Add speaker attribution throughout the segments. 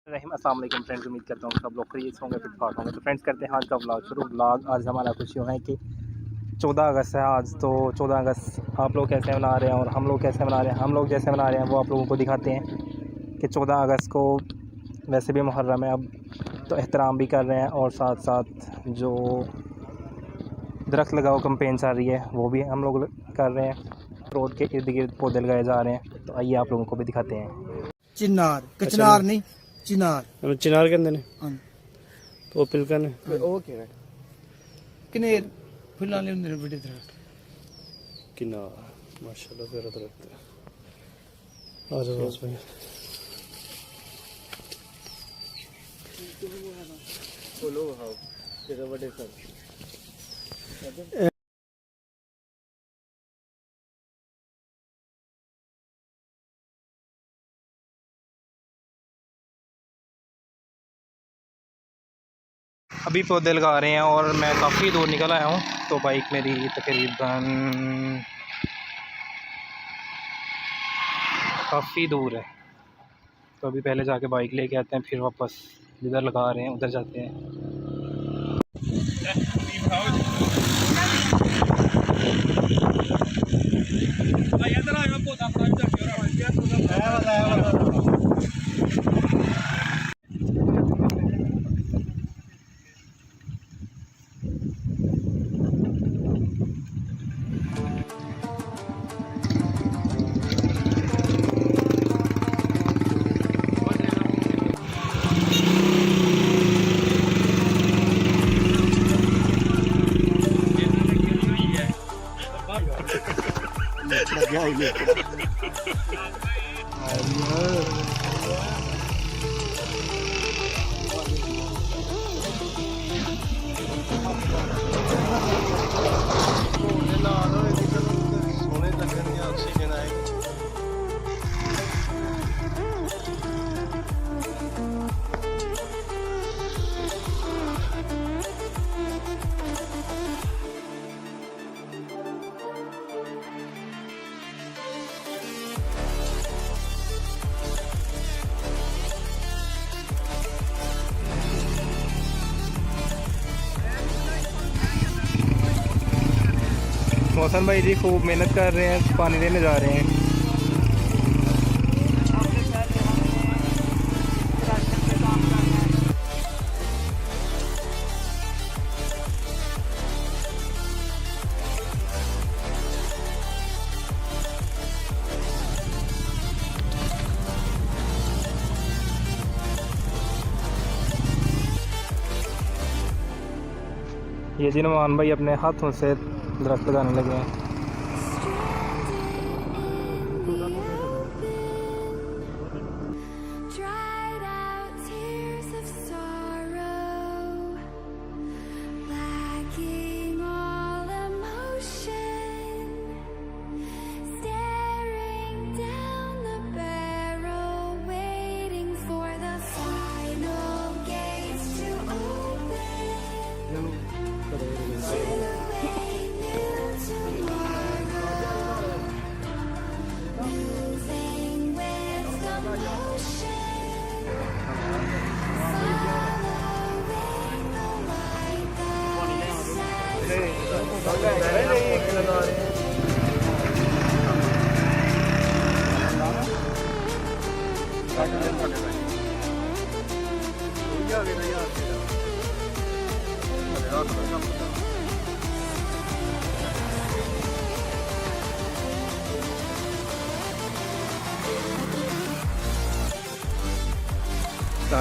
Speaker 1: अस्सलाम वालेकुम फ्रेंड्स, उम्मीद करता हूँ सब लोग खरीद होंगे, फिट फाट होंगे। तो फ्रेंड्स करते हैं आज का व्लॉग शुरू। व्लॉग आज हमारा कुछ यूँ है कि 14 अगस्त है आज। तो 14 अगस्त आप लोग कैसे मना रहे हैं और हम लोग कैसे मना रहे हैं। हम लोग जैसे मना रहे हैं वो आप लोगों को दिखाते हैं कि 14 अगस्त को वैसे भी मुहर्रम है अब, तो एहतराम भी कर रहे हैं और साथ साथ जो दरख्त लगाओ कैंपेन चल रही है वो भी हम लोग कर रहे हैं। रोड के इर्द गिर्द पौधे लगाए जा रहे हैं, तो आइए आप लोगों को भी दिखाते हैं।
Speaker 2: चिनार कचनार नहीं चिनार
Speaker 3: चिनार कहते हैं
Speaker 2: हाँ
Speaker 3: तो पिलका ने
Speaker 2: ओके कनेर फुल्लां ले हुंदे ने बड़े दरख्त
Speaker 3: किनार माशाल्लाह प्यारा दरख्त है। आ जाओ बस भाई
Speaker 2: बोलो हां तेरे बड़े सर
Speaker 1: अभी पौधे लगा रहे हैं और मैं काफ़ी दूर निकल आया हूँ। तो बाइक मेरी तकरीबन काफ़ी दूर है, तो अभी पहले जाके बाइक लेके आते हैं, फिर वापस जिधर लगा रहे हैं उधर जाते हैं। मौसम भाई जी खूब मेहनत कर रहे हैं, पानी देने जा रहे हैं। ये जी नुमान भाई अपने हाथों से दरख्त लगाने लगे हैं।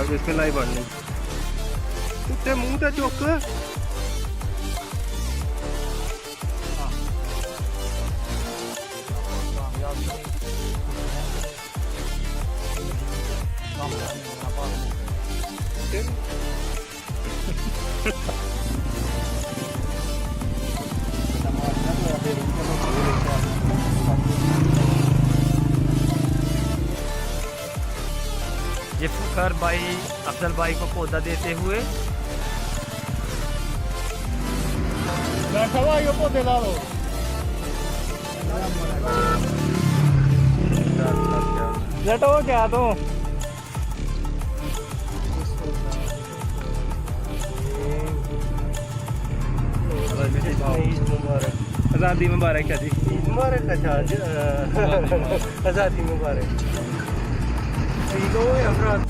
Speaker 1: इसमें लाई बढ़नी उत्ते मुंह ते चुक ये फकर भाई अफजल भाई को पौधा देते हुए
Speaker 2: बैठा हुआ ये पौधे ला लो
Speaker 1: जटो क्या तो आज़ादी मुबारक है जी।
Speaker 3: मुबारक आज़ादी मुबारक। ठीक हो अफराद।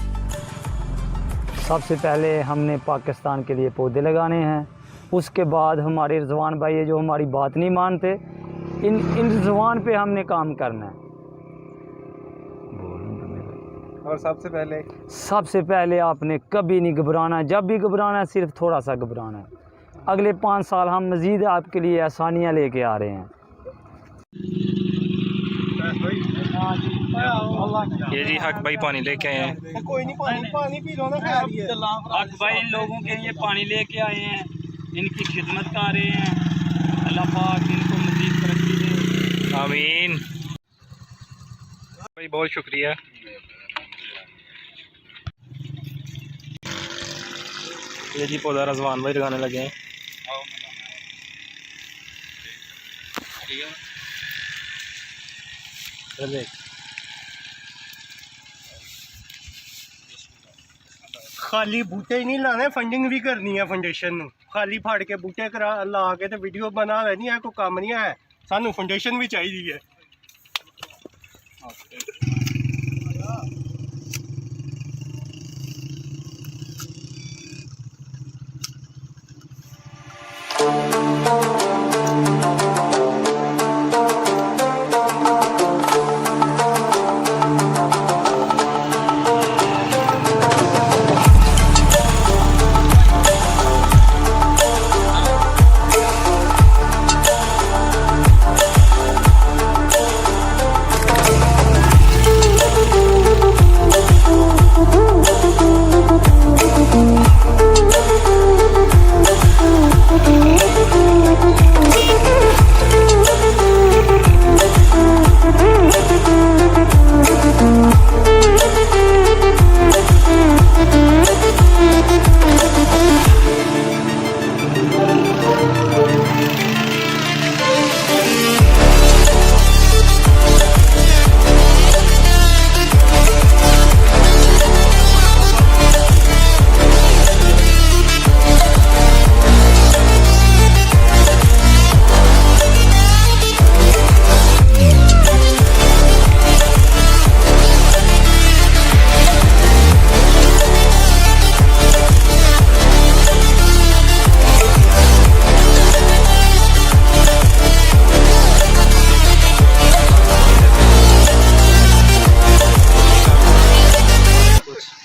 Speaker 4: सबसे पहले हमने पाकिस्तान के लिए पौधे लगाने हैं, उसके बाद हमारे रिजवान भाई जो हमारी बात नहीं मानते, इन रिजवान पे हमने काम करना है।
Speaker 1: और
Speaker 4: सबसे पहले आपने कभी नहीं घबराना, जब भी घबराना है सिर्फ थोड़ा सा घबराना है। अगले 5 साल हम मज़ीद आपके लिए आसानियाँ लेके आ रहे हैं।
Speaker 1: ये जी हक भाई पानी लेके आए हैं।
Speaker 3: कोई नहीं, पानी पी लो ना।
Speaker 4: हक भाई लोगों के लिए पानी लेके आए हैं, इनकी खिदमत कर रहे हैं। अल्लाह पाक इनको मज़ीद तरक्की दे,
Speaker 1: आमीन। भाई बहुत शुक्रिया। ये जी पौधा रजवान भाई लगाने लगे हैं।
Speaker 3: खाली बूटे ही नहीं लाने, फंडिंग भी करनी है फाउंडेशन। खाली फाड़ के बूटे करा ला के तो वीडियो बना नहीं है, कोई काम नहीं है। सानू फाउंडेशन भी चाहिए है।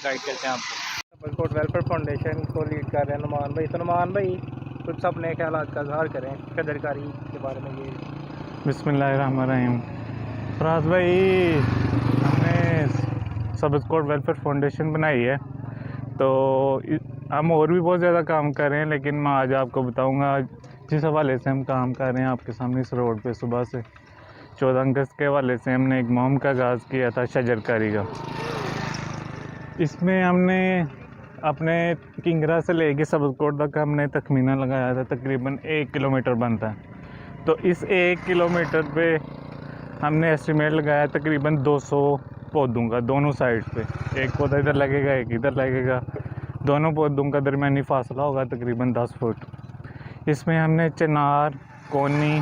Speaker 1: गाइड करते हैं आपको। सबलकोट वेलफेयर फाउंडेशन को लीड कर रहे हैं नुमान भाई। तो नुमान भाई कुछ अपने ख्यालात का इजहार करें कदरकारी के बारे में। ये
Speaker 5: बिस्मिल्लाहिर्रहमानिर्रहीम। फराज भाई, हमने सबलकोट वेलफेयर फाउंडेशन बनाई है, तो हम और भी बहुत ज़्यादा काम कर रहे हैं, लेकिन मैं आज आपको बताऊंगा जिस हवाले से हम काम कर रहे हैं आपके सामने इस रोड पे। सुबह से 14 अगस्त के हवाले से हमने एक मुहिम का आगाज़ किया था शजरकारी का। इसमें हमने अपने किंगरा से लेके सबलकोट तक हमने तखमीना लगाया था, तकरीबन 1 किलोमीटर बनता है। तो इस 1 किलोमीटर पे हमने एस्टिमेट लगाया तकरीबन 200 पौधों का, दोनों साइड पे। एक पौधा इधर लगेगा, एक इधर लगेगा। दोनों पौधों का दरमियानी फासला होगा तकरीबन 10 फुट। इसमें हमने चिनार, कोनी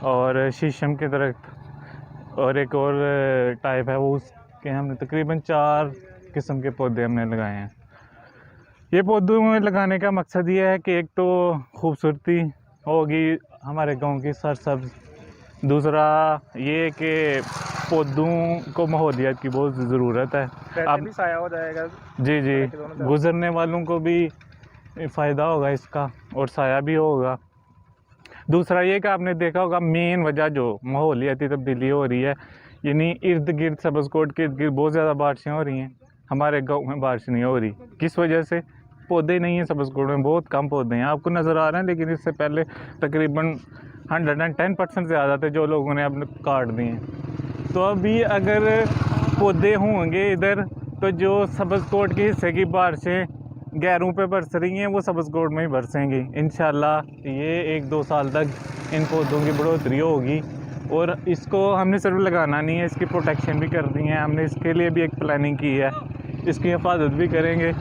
Speaker 5: और शीशम के दरख्त और एक और टाइप है वो, उसके हमने तकरीबन 4 किस्म के पौधे हमने लगाए हैं। ये पौधों में लगाने का मकसद ये है कि एक तो खूबसूरती होगी हमारे गांव की सरसब्ज, दूसरा ये कि पौधों को माहौलियात की बहुत ज़रूरत है।
Speaker 1: अब भी साया हो जाएगा।
Speaker 5: जी जी, गुज़रने वालों को भी फ़ायदा होगा इसका और साया भी होगा। दूसरा ये कि आपने देखा होगा मेन वजह जो माहौलियाती तब्दीली हो रही है, यानी इर्द गिर्द सबलकोट के इर्द गिर्द बहुत ज़्यादा बारिशें हो रही हैं, हमारे गांव में बारिश नहीं हो रही। किस वजह से? पौधे नहीं हैं सबलकोट में, बहुत कम पौधे हैं, आपको नज़र आ रहे हैं, लेकिन इससे पहले तकरीबन 110% ज़्यादा थे जो लोगों ने अपने काट दिए। तो अभी अगर पौधे होंगे इधर, तो जो सबलकोट के हिस्से की बारिशें गैरों पे बरस रही हैं वो सबलकोट में ही बरसेंगी इंशाल्लाह। ये 1-2 साल तक इन पौधों की बढ़ोतरी होगी। और इसको हमने सिर्फ लगाना नहीं है, इसकी प्रोटेक्शन भी करनी है। हमने इसके लिए भी एक प्लानिंग की है, इसकी हिफाजत भी करेंगे,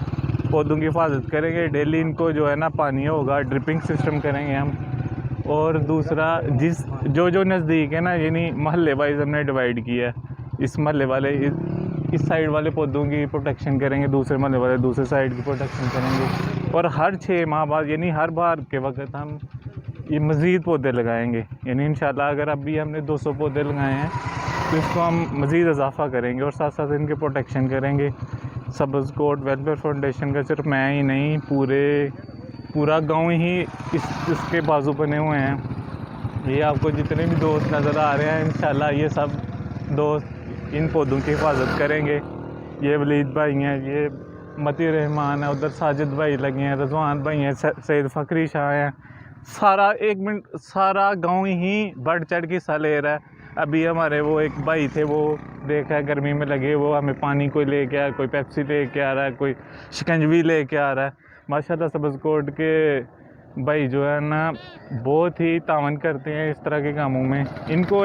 Speaker 5: पौधों की हिफाजत करेंगे। डेली इनको जो है ना पानी होगा, ड्रिपिंग सिस्टम करेंगे हम, और दूसरा जो नज़दीक है ना, यानी महल्ले वाइज हमने डिवाइड किया है। इस महल्ले वाले इस साइड वाले पौधों की प्रोटेक्शन करेंगे, दूसरे महल्ले वाले दूसरे साइड की प्रोटेक्शन करेंगे, और हर 6 माह बाद यानी हर बार के वक्त हम ये मज़ीद पौधे लगाएंगे। यानी इंशाल्लाह अगर अभी हमने 200 पौधे लगाए हैं तो इसको हम मज़ीद इजाफ़ा करेंगे और साथ साथ इनके प्रोटेक्शन करेंगे। सब्ज़ कोट वेलफेयर फाउंडेशन का सिर्फ मैं ही नहीं, पूरा गांव ही इसके बाजू बने हुए हैं। ये आपको जितने भी दोस्त नज़र आ रहे हैं, इंशाल्लाह ये सब दोस्त इन पौधों की हिफाजत करेंगे। ये वलीद भाई हैं, ये मती रहमान है, उधर साजिद भाई लगे हैं, रजवान भाई हैं, सैयद फ़करी शाह हैं। सारा गांव ही बढ़ चढ़ के हिस्सा ले रहा है। अभी हमारे वो एक भाई थे, वो देखा है गर्मी में लगे, वो हमें पानी कोई लेके आया, कोई पेप्सी लेके आ रहा है, कोई शिकंजवी लेके आ रहा है। माशाल्लाह सब्ज़ कोट के भाई जो है ना बहुत ही तावन करते हैं इस तरह के कामों में। इनको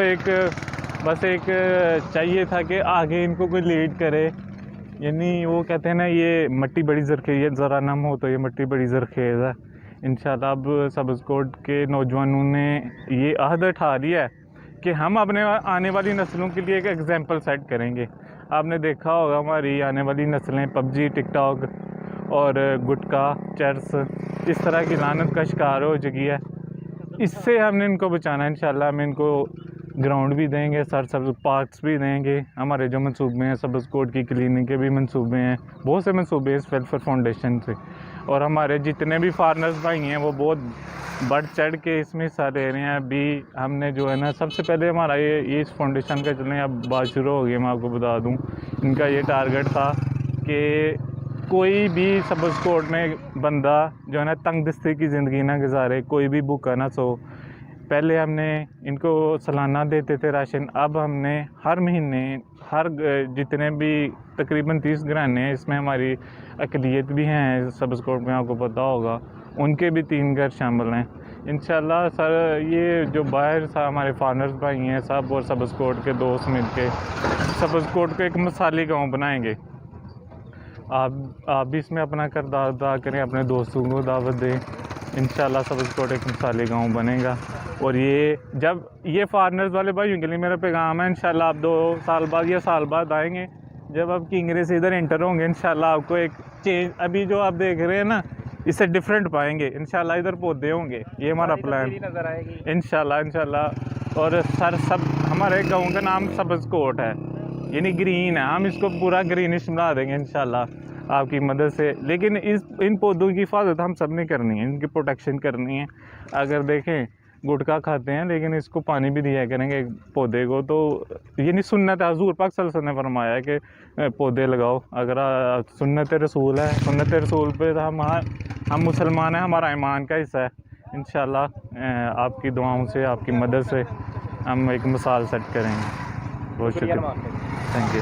Speaker 5: बस एक चाहिए था कि आगे इनको कोई लीड करे। यानी वो कहते हैं ना, ये मट्टी बड़ी ज़रखेज़ है, ज़रा नम हो तो ये मट्टी बड़ी ज़रखेज़ है। इंशाल्लाह अब सब्ज़ कोट के नौजवानों ने ये अहद उठा लिया है कि हम अपने आने वाली नस्लों के लिए एक एग्ज़ाम्पल सेट करेंगे। आपने देखा होगा हमारी आने वाली नस्लें पबजी, टिकटॉक और गुटखा, चर्स इस तरह की लानत का शिकार हो चुकी है। इससे हमने इनको बचाना है। इंशाल्लाह हम इनको ग्राउंड भी देंगे, सब्ज़ पार्क्स भी देंगे। हमारे जो मंसूबे हैं, सब्ज़ कोट की क्लिनिक के भी मंसूबे हैं, बहुत से मंसूबे इस वेलफेयर फाउंडेशन से। और हमारे जितने भी फार्मर्स भाई हैं वो बहुत बढ़ चढ़ के इसमें हिस्सा ले रहे हैं। अभी हमने जो है ना, सबसे पहले हमारा ये इस फाउंडेशन का चलें अब बात शुरू हो गई। मैं आपको बता दूं, इनका ये टारगेट था कि कोई भी सब्ज़ कोट में बंदा जो है ना तंगदस्ती की ज़िंदगी ना गुजारे, कोई भी भूखा ना सो। पहले हमने इनको सालाना देते थे राशन, अब हमने हर महीने जितने भी तकरीबन 30 घराने हैं, इसमें हमारी अक़लियत भी हैं सब्ज़ कोट में, आपको पता होगा, उनके भी 3 घर शामिल हैं। इंशाल्लाह सर ये जो बाहर हमारे फार्मर्स भाई हैं सब और सब्ज़ कोट के दोस्त मिलके सब्ज़ कोट को एक मिसाली गांव बनाएंगे। आप भी इसमें अपना किरदार अदा करें, अपने दोस्तों को दावत दें। इंशाल्लाह सब्ज़ कोट एक मिसाली गांव बनेगा। और ये जब ये फार्मर्स वाले भाइयों के लिए मेरा पैगाम है, इंशाल्लाह आप 2 साल बाद या साल बाद आएंगे, जब आप किंगरे से इधर एंटर होंगे, इंशाल्लाह आपको एक चेंज, अभी जो आप देख रहे हैं ना, इससे डिफरेंट पाएंगे। इंशाल्लाह इधर पौधे होंगे, ये हमारा प्लान
Speaker 1: नज़र आएगी
Speaker 5: इंशाल्लाह। और सब हमारे गाँव का नाम सब्ज़ कोट है, यानी ग्रीन है। हम इसको पूरा ग्रीनिश बना देंगे इंशाल्लाह आपकी मदद से। लेकिन इन पौधों की हिफाजत हम सब ने करनी है, इनकी प्रोटेक्शन करनी है। अगर देखें गुटखा खाते हैं लेकिन इसको पानी भी दिया करेंगे पौधे को, तो ये नहीं सुन्नत है। हुज़ूर पाक सल्लल्लाहु अलैहि वसल्लम ने फरमाया कि पौधे लगाओ। अगर सुन्नत रसूल है, सुन्नत रसूल पे हम मुसलमान हैं, हमारा ईमान का हिस्सा है। इंशाल्लाह आपकी दुआओं से, आपकी मदद से हम एक मिसाल सेट करेंगे। बहुत शुक्रिया, थैंक यू।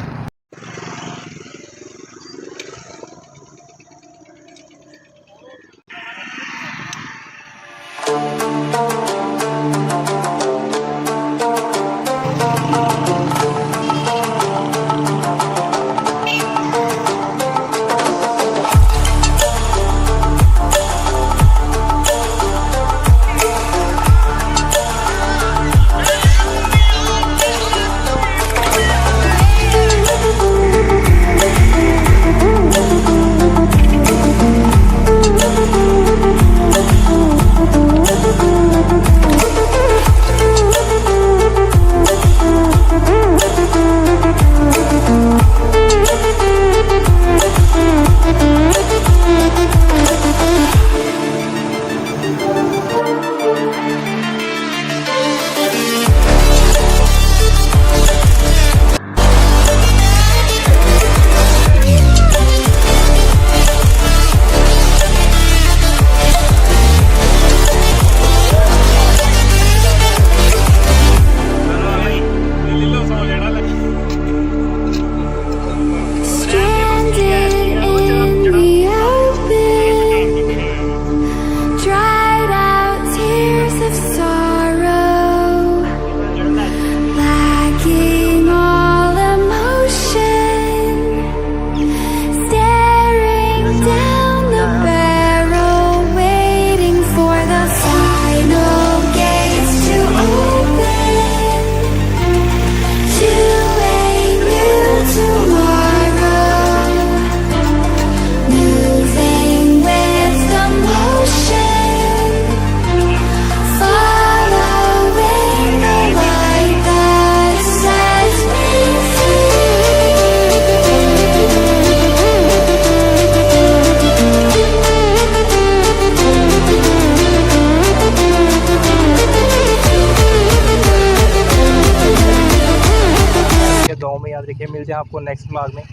Speaker 1: मिलते हैं आपको नेक्स्ट ब्लॉग में।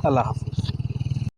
Speaker 1: अल्लाह हाफिज़।